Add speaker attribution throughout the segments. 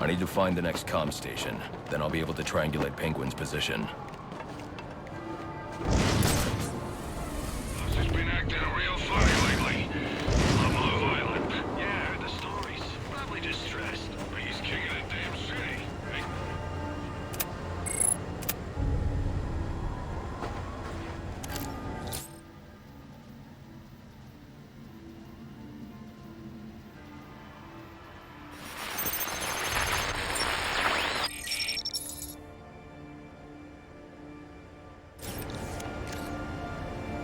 Speaker 1: I need to find the next comm station. Then I'll be able to triangulate Penguin's position.
Speaker 2: He's been acting real funny lately. A little violent. Yeah, I heard the stories. Probably just stressed. But he's king of the damn city.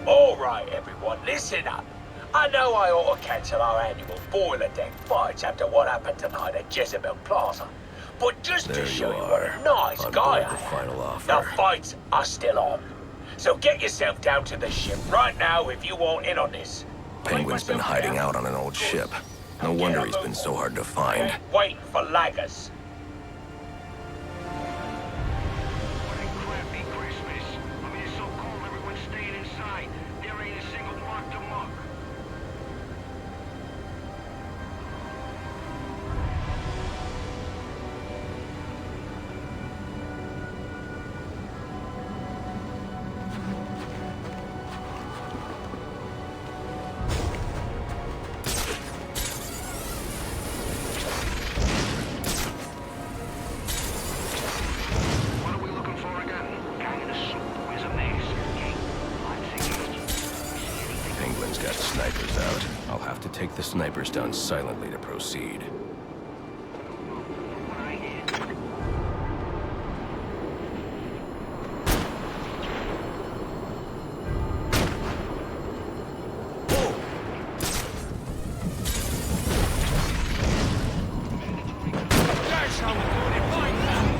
Speaker 3: Alright everyone, listen up. I know I ought to cancel our annual boiler deck fights after what happened tonight at Jezebel Plaza. But just
Speaker 1: There
Speaker 3: to show
Speaker 1: you
Speaker 3: you what
Speaker 1: are,
Speaker 3: a nice
Speaker 1: on
Speaker 3: guy
Speaker 1: board
Speaker 3: I
Speaker 1: the final
Speaker 3: am,
Speaker 1: offer.
Speaker 3: the fights are still on. So get yourself down to the ship right now if you want in on this.
Speaker 1: Penguin's been hiding out on an old ship. No wonder he's been so hard to find.
Speaker 3: Waiting for laggers.
Speaker 2: What a crappy Christmas. I mean, it's so cold, everyone's staying inside. There ain't a single mark to mark. What are we looking for again? Guy in a suit, wears a mask. Okay, let's engage. See anything?
Speaker 1: Penguin's got snipers out. I'll have to take the snipers down silently to proceed.
Speaker 2: What I hear.
Speaker 4: That's how we do it right now.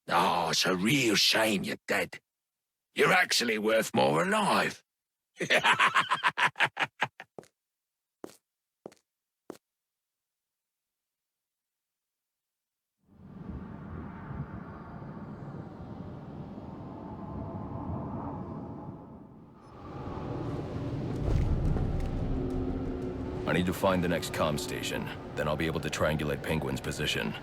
Speaker 3: Oh, it's a real shame you're dead. You're actually worth more alive.
Speaker 1: I need to find the next comm station. Then I'll be able to triangulate Penguin's position.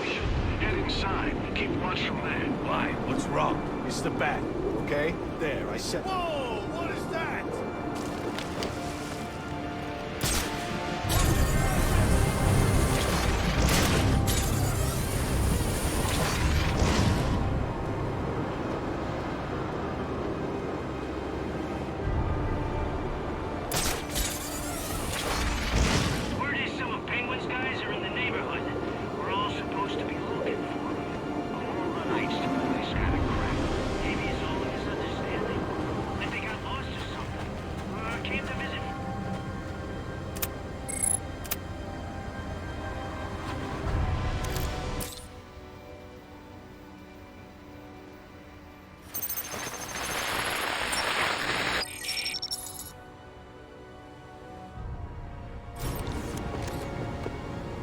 Speaker 2: We should head inside and keep watch from there.
Speaker 4: Why? What's wrong? It's the bat, okay? There, I said. Whoa! What is that?
Speaker 2: Word is some of Penguin's guys are in the neighborhood. We're all supposed to be looking for them. All the nights to do this kind of crap. Maybe it's all a misunderstanding. Like they got lost or something. Or came to visit.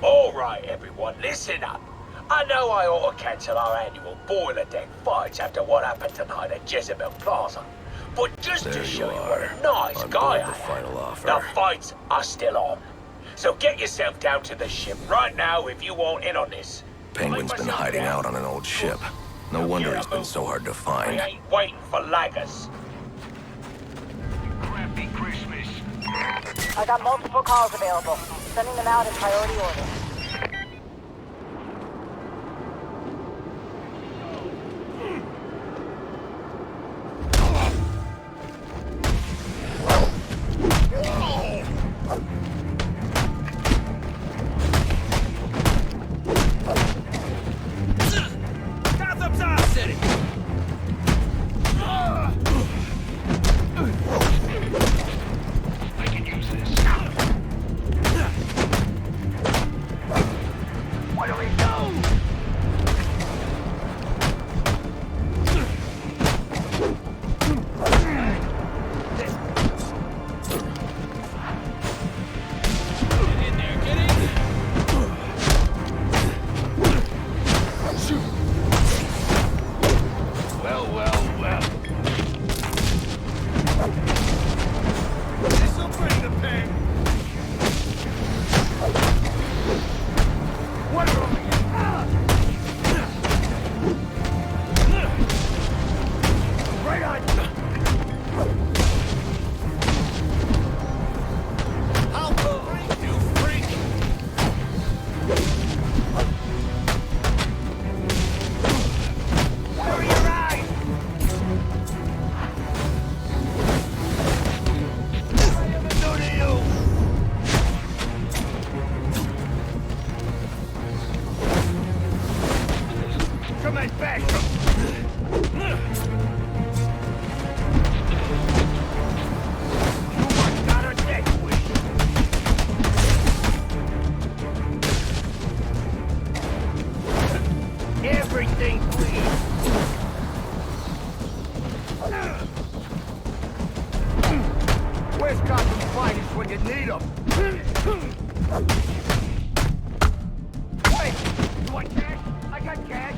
Speaker 3: Alright everyone, listen up. I know I ought to cancel our annual boiler deck fights after what happened tonight at Jezebel Plaza. But just
Speaker 1: There
Speaker 3: to
Speaker 1: you
Speaker 3: show you what
Speaker 1: are,
Speaker 3: a nice
Speaker 1: on
Speaker 3: guy
Speaker 1: board
Speaker 3: I
Speaker 1: the final
Speaker 3: am,
Speaker 1: offer.
Speaker 3: the fights are still on. So get yourself down to the ship right now if you want in on this.
Speaker 1: Penguin's been hiding out on an old ship. No wonder he's been so hard to
Speaker 3: I
Speaker 1: find.
Speaker 3: ain't waiting for laggers.
Speaker 2: Crappy Christmas.
Speaker 5: I got multiple calls available. Sending them out in priority order.
Speaker 2: I can use this.
Speaker 4: coming back! Everything, please! Where's Gotham's finest when you need them? Wait! You want cash? I got cash!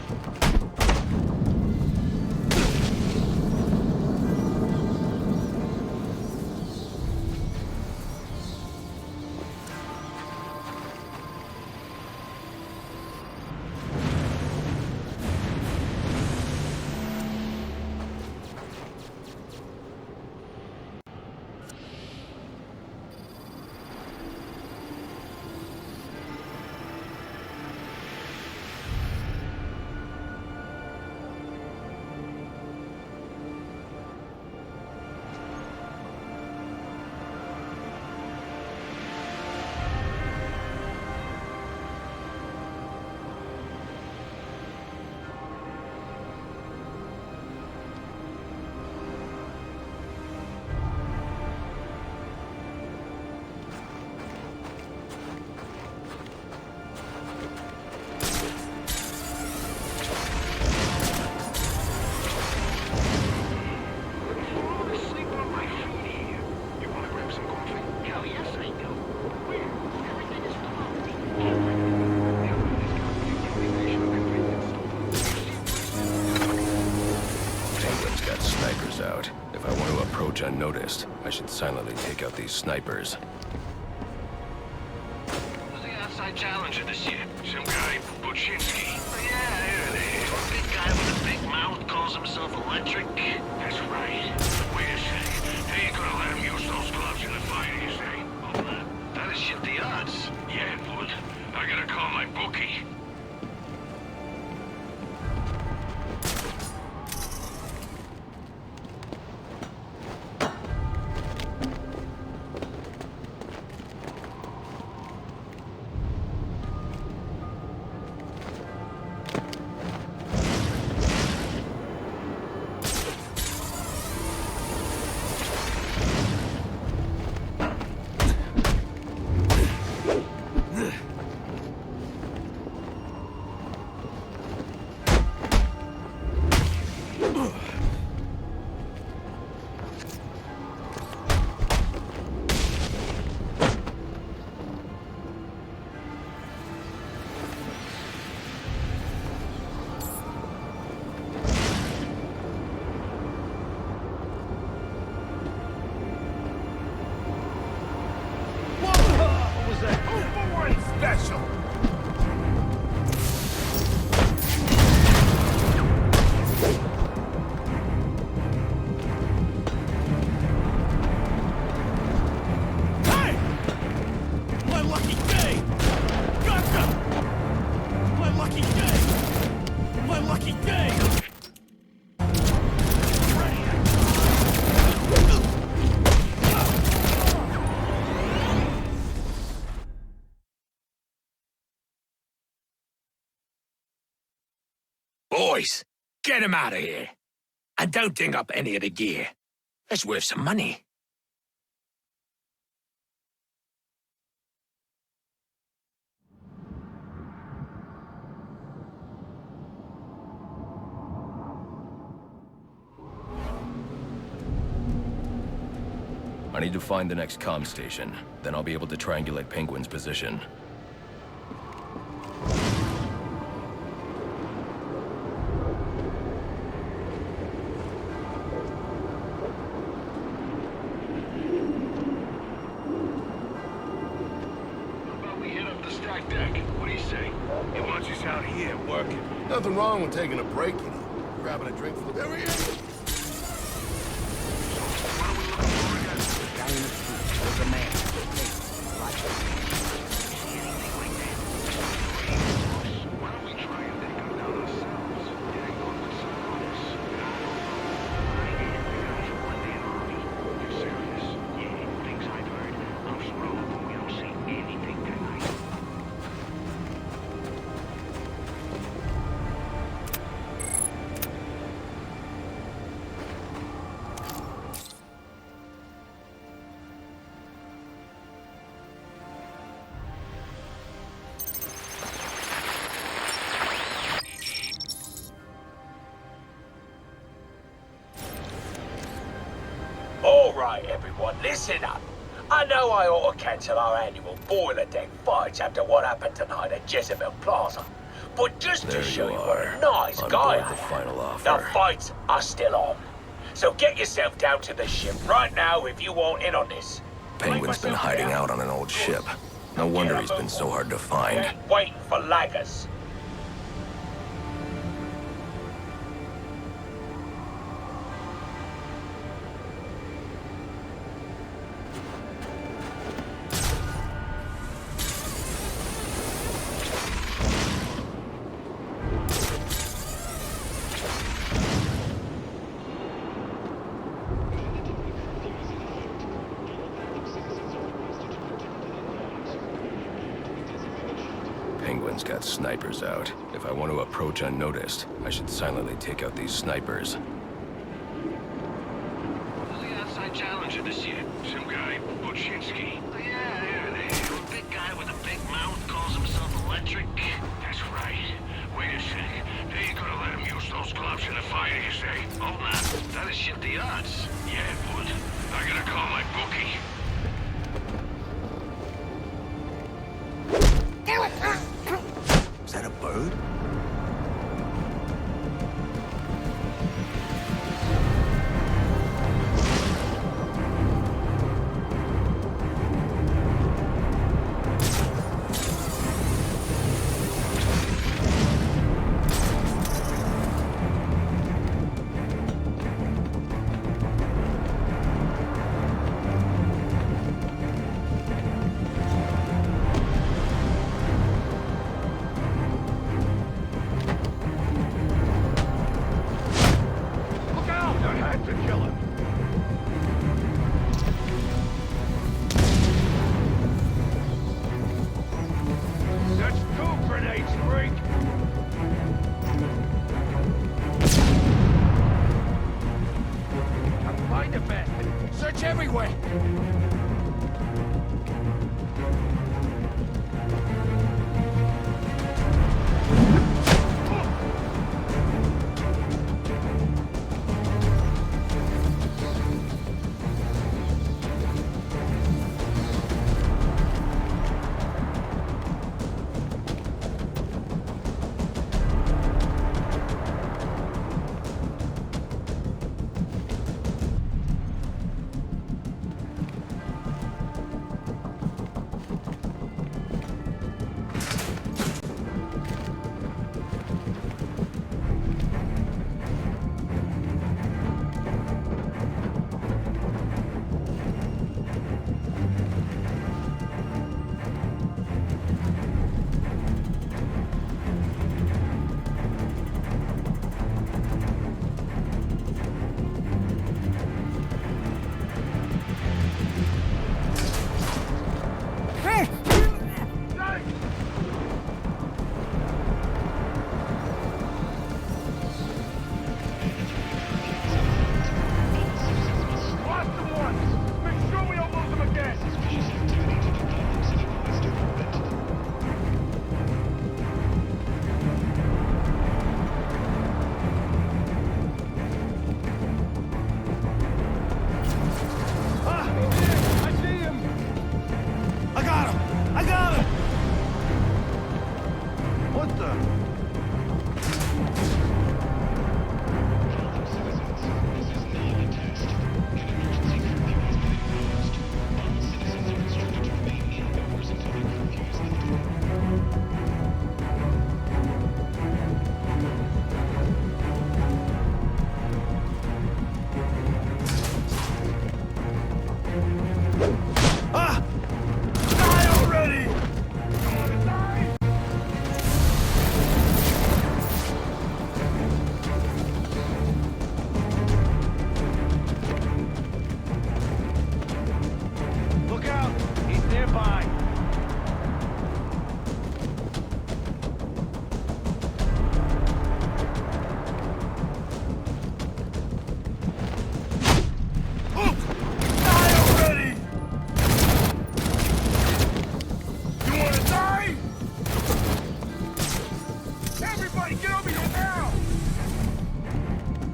Speaker 1: Out. If I want to approach unnoticed, I should silently take out these snipers.
Speaker 2: Who's the outside challenger this year? Some guy, Buczynski. Yeah, here it is. Big guy with a big mouth calls himself electric. That's right. Wait a second. He ain't gonna let him use those gloves in the fight, you say? Oh, that'll shift the odds. Yeah, it would. I gotta call my bookie.
Speaker 4: Special! Hey! My lucky day! Gotcha! My lucky day! My lucky day!
Speaker 3: Boys, get him out of here. And don't ding up any of the gear. It's worth some money.
Speaker 1: I need to find the next comm station. Then I'll be able to triangulate Penguin's position.
Speaker 4: He wants us out here working.
Speaker 6: Nothing wrong with taking a break, you know. Grabbing a drink for the... There he is!
Speaker 2: Guy in the street. There's a man. Hey, watch it. See anything like that? Why don't we try and take him down ourselves? Getting on with some others. I hear the guys are one day army. You're serious? Yeah, things I've heard. I'm sure we don't see anything tonight.
Speaker 3: everyone, listen up. I know I ought to cancel our annual boiler deck fights after what happened tonight at Jezebel Plaza. But just
Speaker 1: There
Speaker 3: to show
Speaker 1: you
Speaker 3: you what a
Speaker 1: are,
Speaker 3: nice
Speaker 1: on
Speaker 3: guy
Speaker 1: board
Speaker 3: I
Speaker 1: the
Speaker 3: am,
Speaker 1: final
Speaker 3: the
Speaker 1: offer.
Speaker 3: fights are still on. So get yourself down to the ship right now if you want in on this.
Speaker 1: Penguin's been hiding out on an old ship. No wonder he's been so hard to
Speaker 3: I
Speaker 1: find.
Speaker 3: ain't waiting for laggers.
Speaker 1: Penguin's got snipers out. If I want to approach unnoticed, I should silently take out these snipers.
Speaker 2: The outside challenger this year. Some guy, Buczynski. Yeah, the big guy with a big mouth calls himself electric. That's right. Wait a sec. They ain't gonna let him use those gloves in a fight, you say? Oh, nah. That'll shift the odds. Yeah, it would. I gotta call my bookie.
Speaker 1: Is that a bird?
Speaker 4: Search everywhere!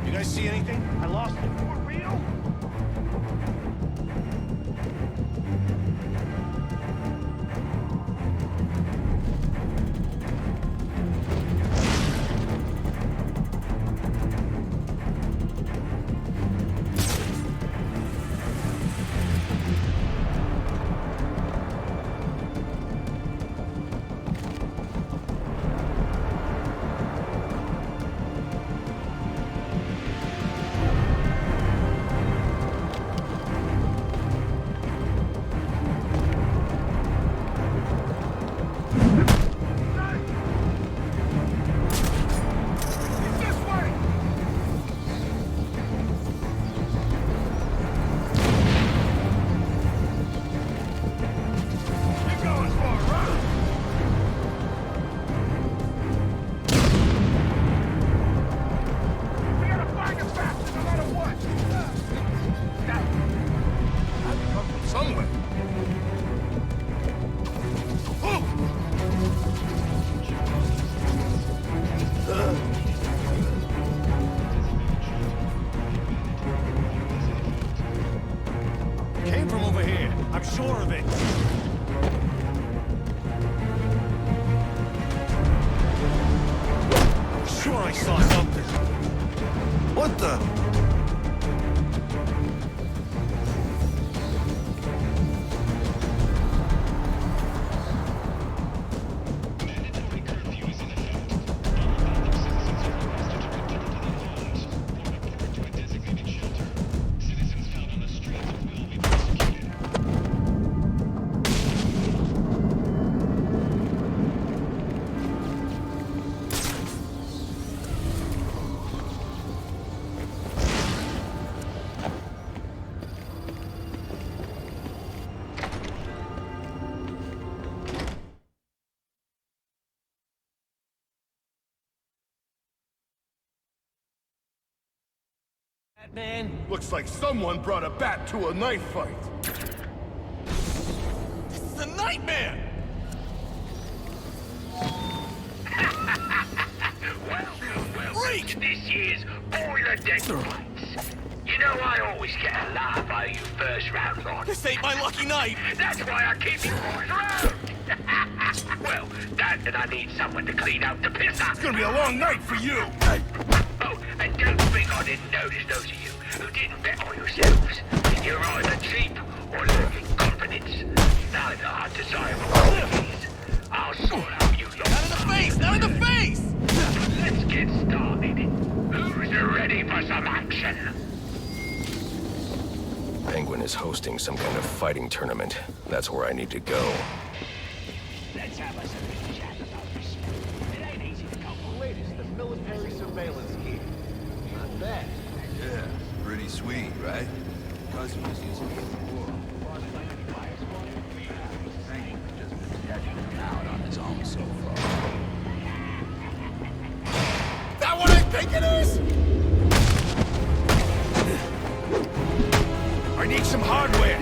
Speaker 4: You guys see anything? I lost it.
Speaker 2: For real?
Speaker 4: sure of it. I'm sure I saw something. What the?
Speaker 2: Man.
Speaker 6: Looks like someone brought a bat to a knife fight.
Speaker 4: This is a nightmare!
Speaker 3: Well,
Speaker 4: Freak!
Speaker 3: this year's Boiler Deck fights. You know I always get a laugh out of you first round lot.
Speaker 4: This ain't my lucky night!
Speaker 3: That's why I keep you boys around. Well, that and I need someone to clean out the pisser.
Speaker 6: It's gonna be a long night for you.
Speaker 3: Oh, and don't think I didn't notice those of you who didn't bet on yourselves. You're either cheap or lacking confidence. Neither are desirable qualities. I'll sort out you lot.
Speaker 4: Not in the face! Not in the face!
Speaker 3: Let's get started. Who's ready for some action?
Speaker 1: Penguin is hosting some kind of fighting tournament. That's where I need to go.
Speaker 2: Let's have us a big chat about this. It ain't easy to come by.
Speaker 7: Latest in military surveillance gear. Not bad.
Speaker 6: Yeah, pretty sweet, right?
Speaker 7: Cousin was using it before.
Speaker 8: Penguin's just been sketching him out on his own so far.
Speaker 6: That what I think it is?
Speaker 4: I need some hardware!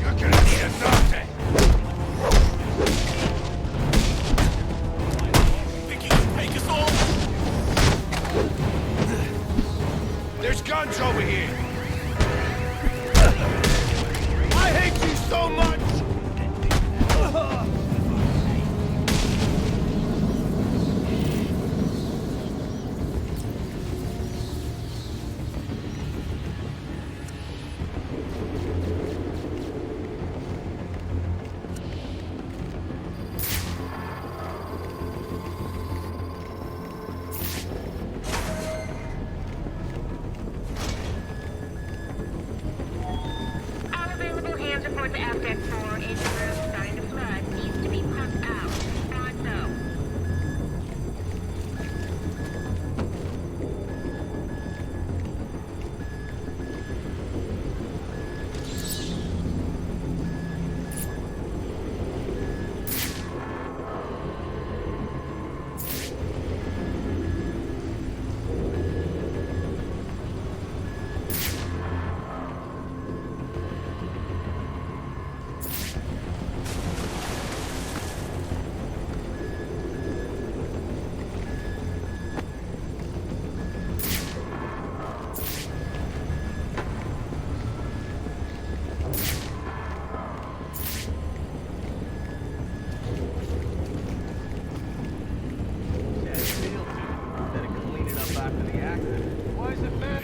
Speaker 4: You're gonna need a doctor! Think you can take us all? There's guns over here! I hate you so much!
Speaker 9: All available hands report to Afdeck 4. Engine room starting to flood. Needs to be pumped out. On so.
Speaker 7: Instead of cleaning up after the accident. Why is it bad?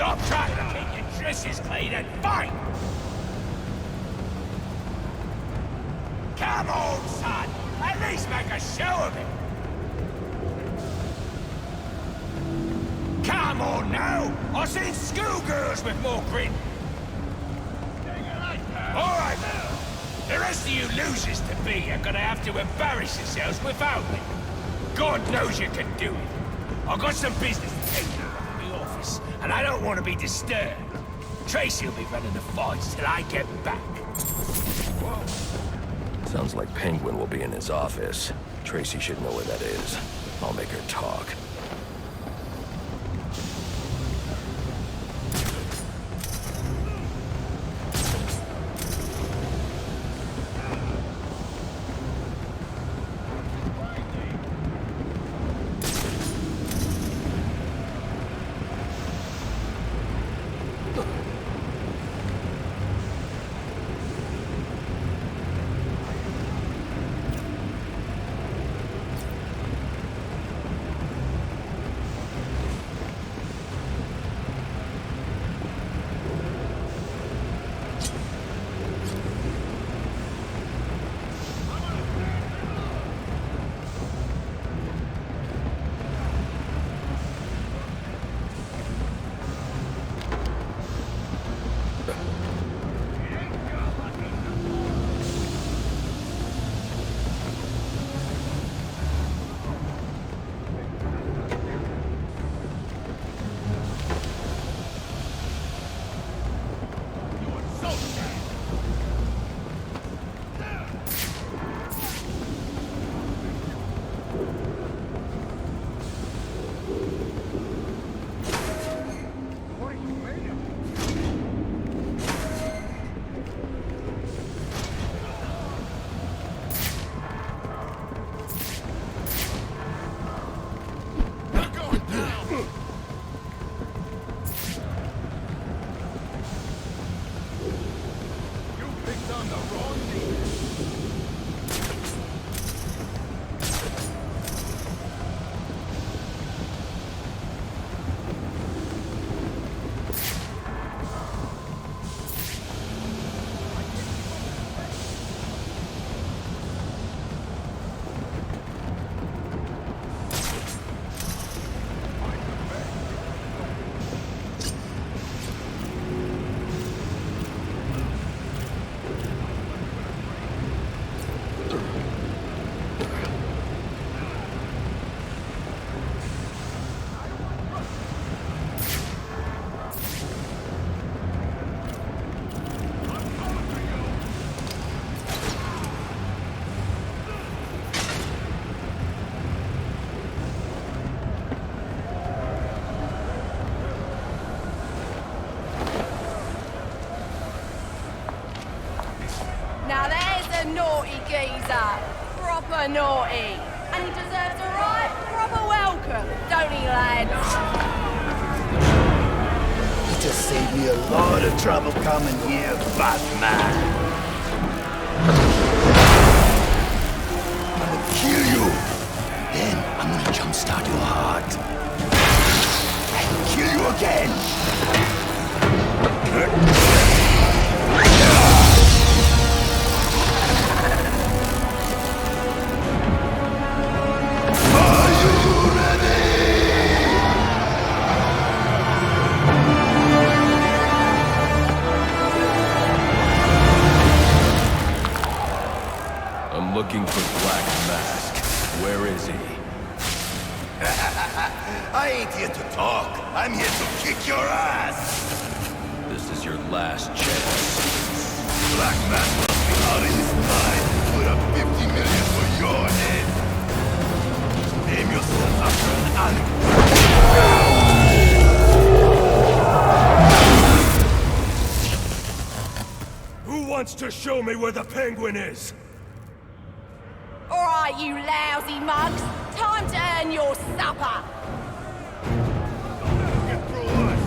Speaker 3: Stop trying to keep your dresses clean and fight! Come on, son! At least make a show of it! Come on now! I've seen schoolgirls with more grit! Alright, the rest of you losers to be are gonna have to embarrass yourselves without me. God knows you can do it. I've got some business to take care of in the office, and I don't want to be disturbed. Tracy will be running the fights till I get back.
Speaker 1: Sounds like Penguin will be in his office. Tracy should know where that is. I'll make her talk.
Speaker 5: Naughty geezer. Proper naughty. And he deserves a right proper welcome, don't he, lads?
Speaker 10: You just saved me a lot of trouble coming here, Batman. I'm gonna kill you. Then I'm gonna jumpstart your heart. And kill you again.
Speaker 1: I'm looking for Black Mask. Where is he?
Speaker 10: I ain't here to talk. I'm here to kick your ass.
Speaker 1: This is your last chance.
Speaker 10: Black Mask must be out of his mind. Put up 50 million for your head. Name yourself after an animal.
Speaker 4: Who wants to show me where the Penguin is?
Speaker 5: Alright, you lousy mugs. Time to earn your supper.
Speaker 4: Get through us.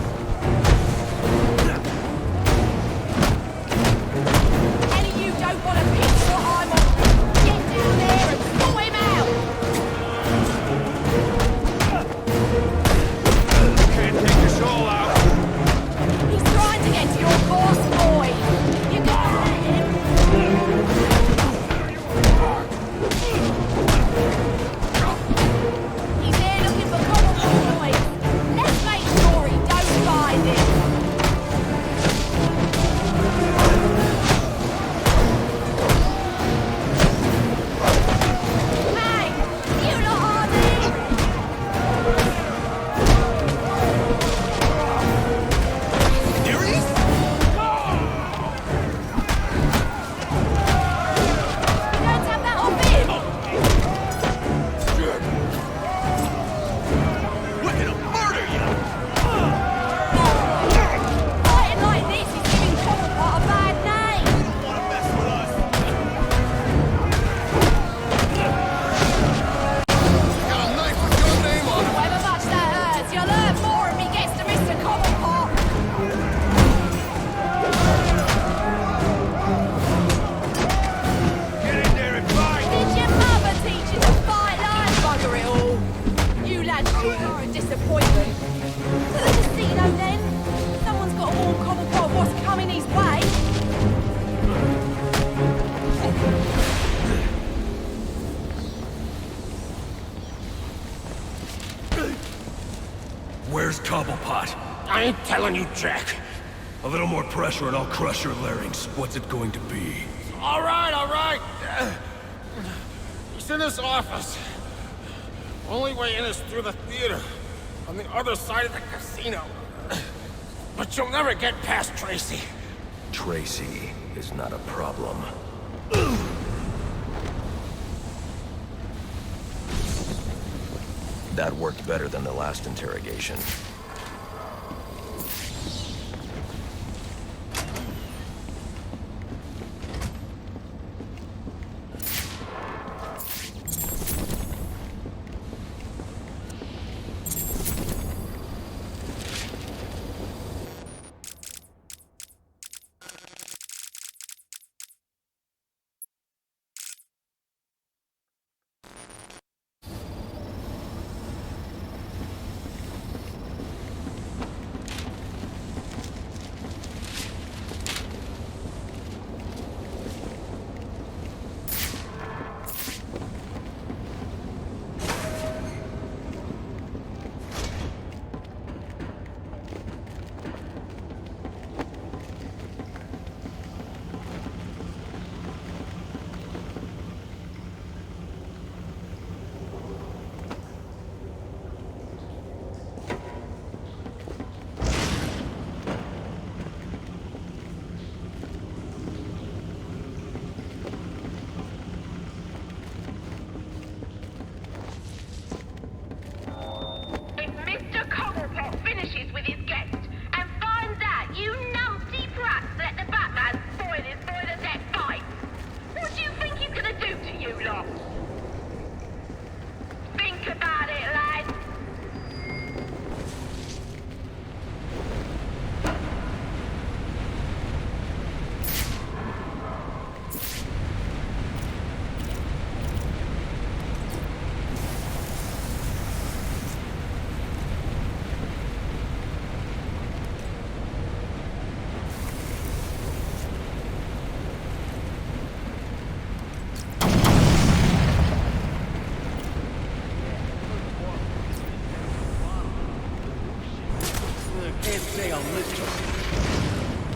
Speaker 5: Any of you don't want to pitch what I'm on. Get down there and sort him out.
Speaker 4: Can't take us all out.
Speaker 10: ain't telling you jack.
Speaker 1: A little more pressure and I'll crush your larynx. What's it going to be?
Speaker 10: All right. He's in his office. Only way in is through the theater, on the other side of the casino. But you'll never get past Tracy.
Speaker 1: Tracy is not a problem. That worked better than the last interrogation.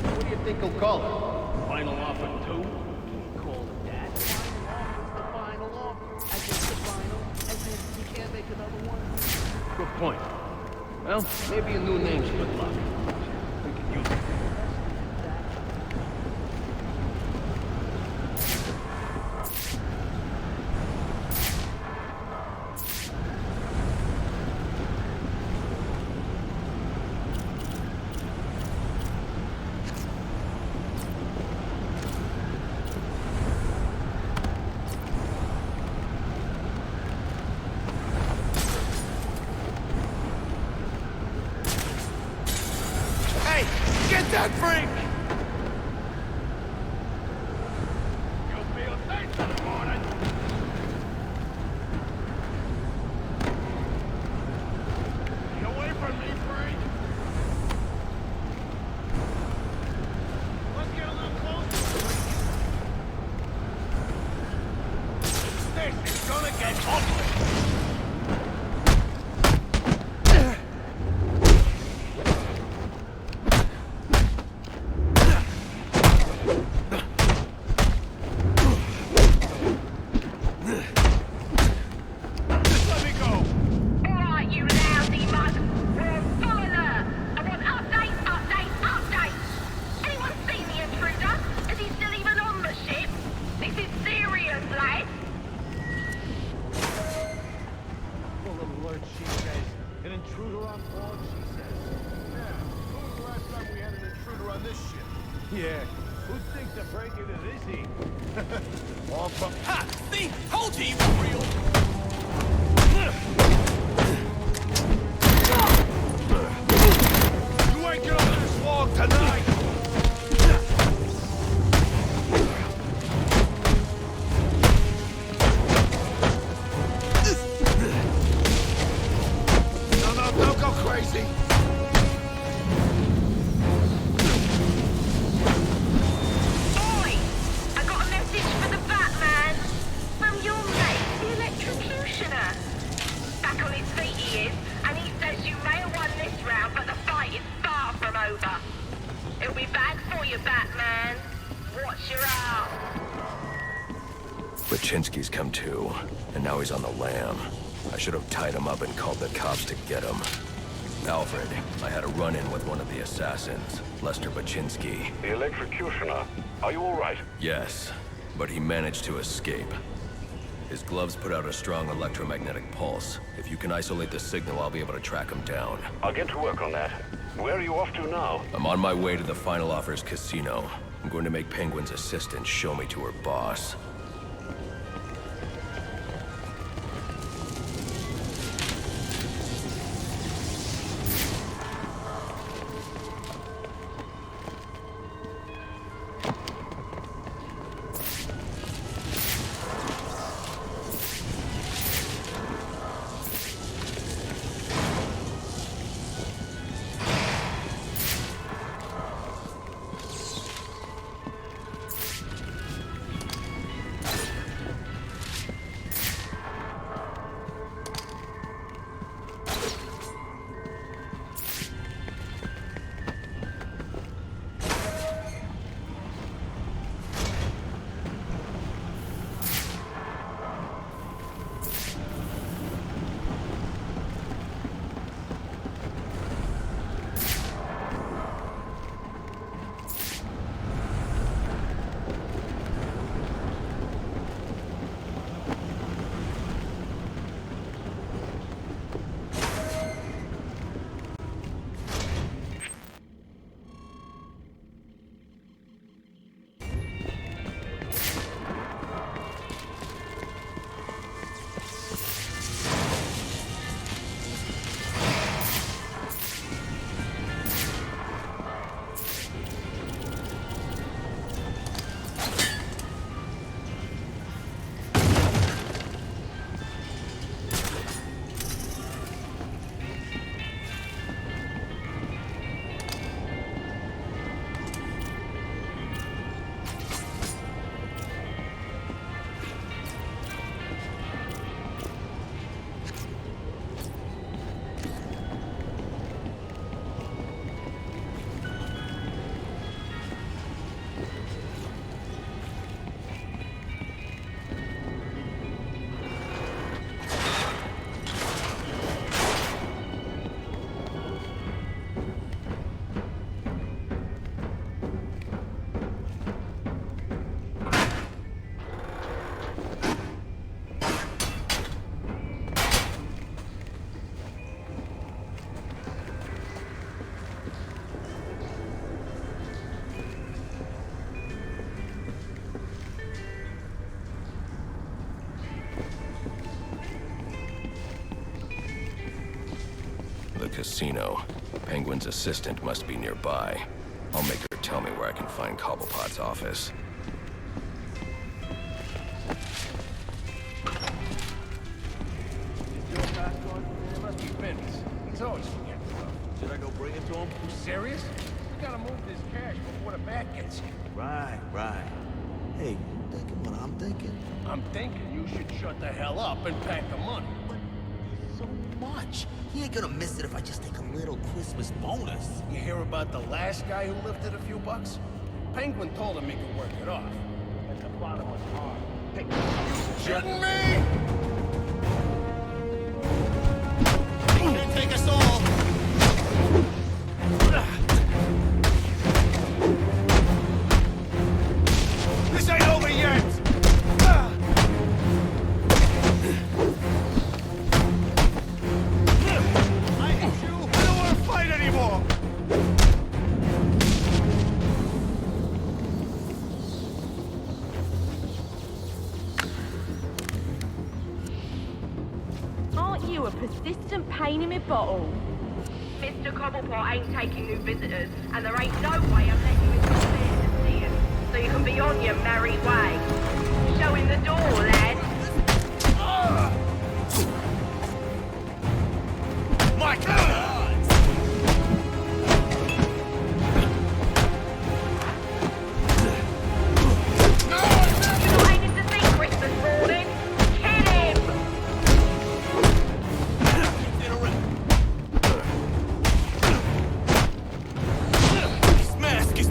Speaker 7: What do you think he'll call it?
Speaker 4: Final offer 2?
Speaker 7: Call it that. Final offer. I guess the final. As in, you can't make another one.
Speaker 4: Good point. Well, maybe a new name's good luck. We could use it.
Speaker 10: Get that freak! You'll be a thanks in the morning. Get away from me, freak! Let's get a little closer. This is gonna get ugly.
Speaker 4: Yeah. Who thinks of breaking into this heat?
Speaker 10: All from... Ha! See? Told you you were real! You ain't getting off this log tonight! No, don't go crazy!
Speaker 9: Back on be back for you, Batman. Watch your ass.
Speaker 1: Baczynski's come to, and now he's on the lam. I should have tied him up and called the cops to get him. Alfred, I had a run-in with one of the assassins, Lester Baczynski.
Speaker 11: The electrocutioner. Are you all right?
Speaker 1: Yes, but he managed to escape. His gloves put out a strong electromagnetic pulse. If you can isolate the signal, I'll be able to track him down.
Speaker 11: I'll get to work on that. Where are you off to now?
Speaker 1: I'm on my way to the Final Offers casino. I'm going to make Penguin's assistant show me to her boss. Casino. Penguin's assistant must be nearby. I'll make her tell me where I can find Cobblepot's office.
Speaker 4: Your passport? It must be Ben's. He's always forgetting stuff. Should I go bring it to him? You serious? We gotta move this cash before the bat gets here.
Speaker 12: Right. Hey, you thinking what I'm thinking?
Speaker 4: I'm thinking you should shut the hell up and pack the money.
Speaker 12: But so much. He ain't gonna miss it if I just take a little Christmas bonus.
Speaker 4: You hear about the last guy who lifted a few bucks? Penguin told him he could work it off. At the bottom of the heart. Shooting me? He can't take us all. This ain't over yet. I hate you. I don't want to fight anymore.
Speaker 5: Aren't you a persistent pain in my bottle?
Speaker 9: Mr. Cobblepot ain't taking new visitors, and there ain't no way I'm letting you into the theatre to see him, so you can be on your merry way. Show him the door, lad.
Speaker 4: My God!
Speaker 9: You're not aiming to see Christmas morning. Kill him!
Speaker 4: This mask is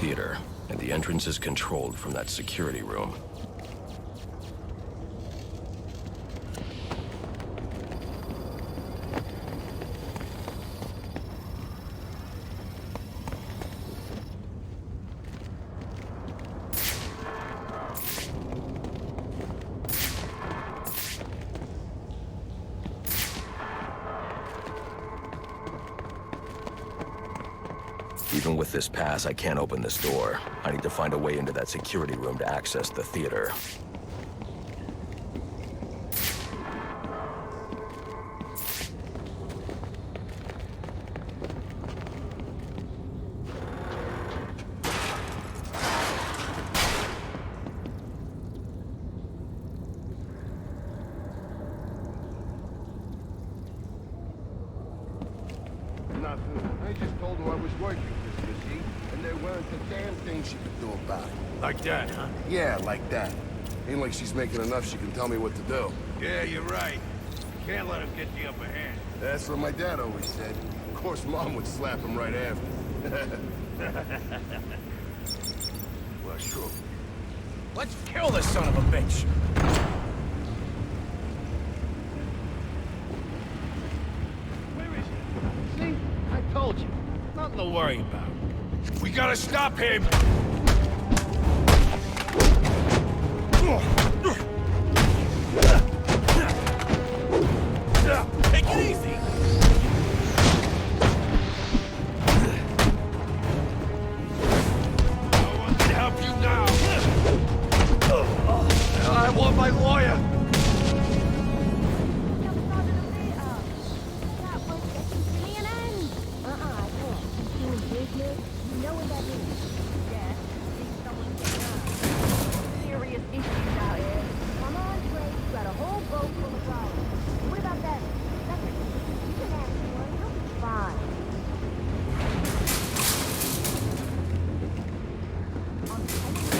Speaker 1: theater, and the entrance is controlled from that security room. Even with this pass, I can't open this door. I need to find a way into that security room to access the theater.
Speaker 6: Nothing. I just told her I was working Christmas Eve, and there weren't a damn thing she could do about it.
Speaker 10: Like that, huh?
Speaker 6: Yeah, like that. Ain't like she's making enough she can tell me what to do.
Speaker 10: Yeah, you're right. Can't let him get the upper hand.
Speaker 6: That's what my dad always said. Of course, Mom would slap him right after.
Speaker 10: Well, sure. Let's kill this son of a bitch! Where is he? See? I told you. Nothing to worry about. We gotta stop him! Take it easy! No one can help you now! I want my lawyer!
Speaker 9: Serious issues out here. Come on, Drake. You got a whole boat full of guys. What about that? You can ask one. You'll be fine. I'm telling you,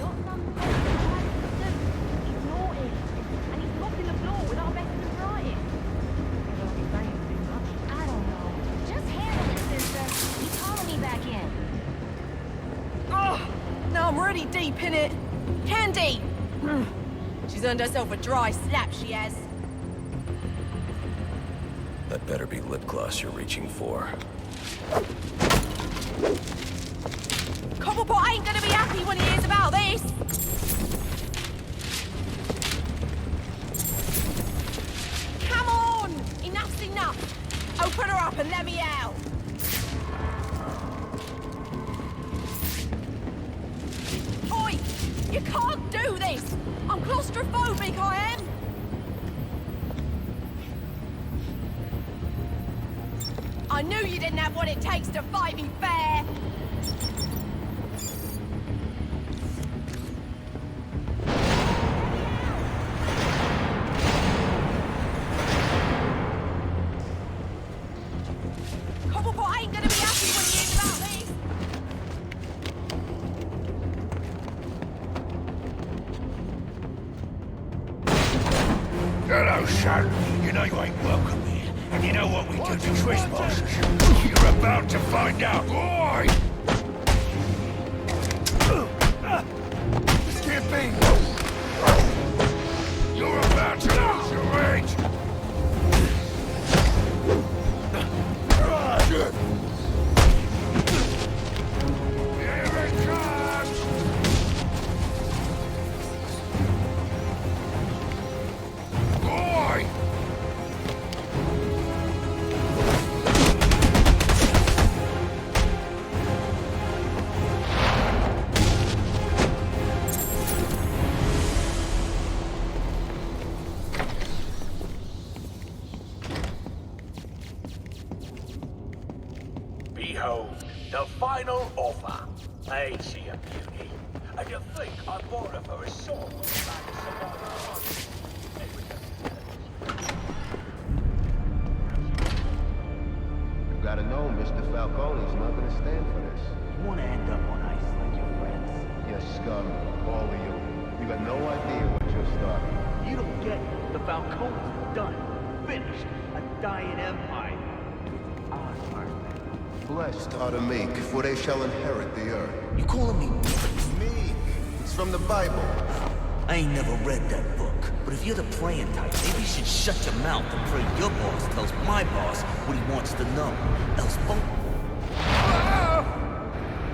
Speaker 9: not something that you have to do. He's naughty. And he's mopping the floor with our best of writing. You don't be saying too much. I don't know. Just handle it, sister. He's calling me back in.
Speaker 5: Oh, now I'm really deep in it. Candy! She's earned herself a dry slap, she has.
Speaker 1: That better be lip gloss you're reaching for.
Speaker 5: Cobblepot ain't gonna be happy when he hears about this! Come on! Enough's enough! Open her up and let me out! Oi! You can't do this! I'm claustrophobic, I am! I knew you didn't have what it takes to fight me fair! Cobblepot ain't gonna be happy when he hears about this!
Speaker 10: Hello, son. You know you ain't welcome here. And you know what we do to trespassers. You're about to find out. Boy!
Speaker 6: This can't be!
Speaker 10: You're about to lose your rage. Here it comes! Boy!
Speaker 3: Behold, the final offer. Ain't she a beauty? And you think I bought her for a sword?
Speaker 6: You gotta know, Mr. Falcone's not gonna stand for this.
Speaker 12: You wanna end up on ice like your friends?
Speaker 6: Yes, scum. All of you. You got no idea what you're starting.
Speaker 12: You don't get it. The Falcones are done. Finished. A dying empire. It's ours, Mark.
Speaker 6: Blessed are the meek, for they shall inherit the earth. from the Bible.
Speaker 12: I ain't never read that book, but if you're the praying type, maybe you should shut your mouth and pray your boss tells my boss what he wants to know. Else both...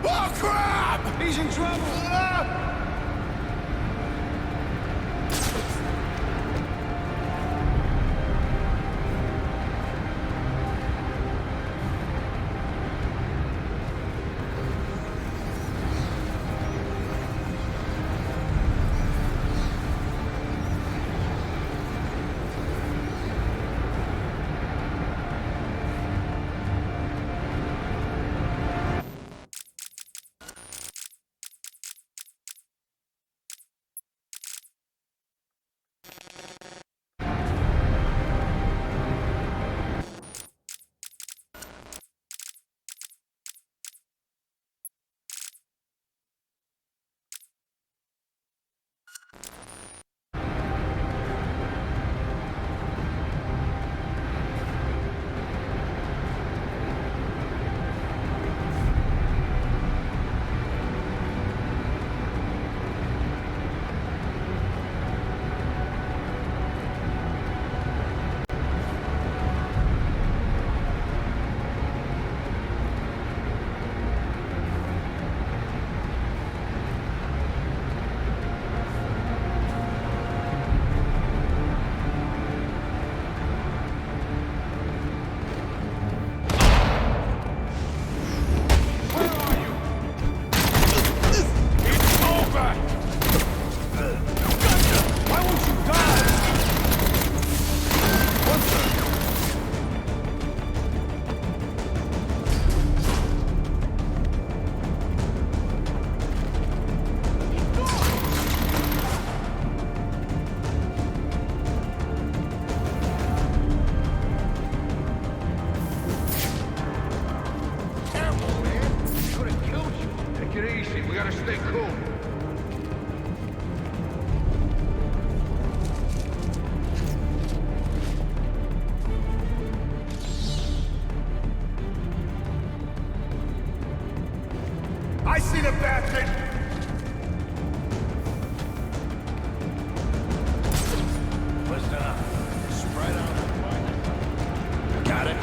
Speaker 6: Oh, crap! He's in trouble! I see the bastard!
Speaker 1: What's up? Spread out. Got it?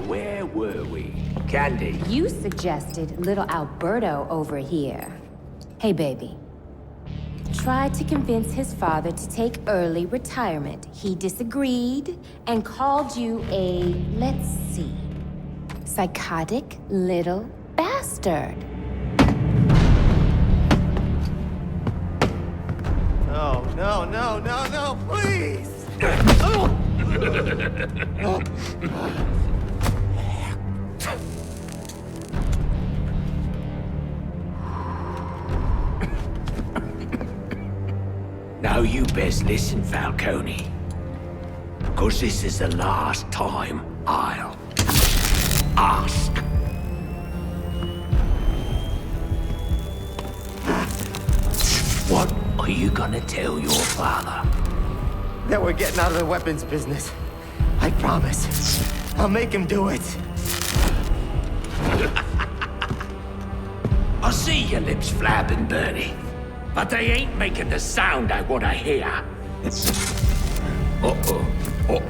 Speaker 3: where were we? Candy.
Speaker 13: You suggested little Alberto over here. Hey, baby. Tried to convince his father to take early retirement. He disagreed and called you a, let's see, psychotic little bastard.
Speaker 12: No, please!
Speaker 3: Now you best listen, Falcone. 'Cause this is the last time I'll ask. What are you gonna tell your father?
Speaker 12: That we're getting out of the weapons business. I promise. I'll make him do it.
Speaker 3: I see your lips flapping, Bernie. But they ain't making the sound I want to hear. Uh-oh. Oh.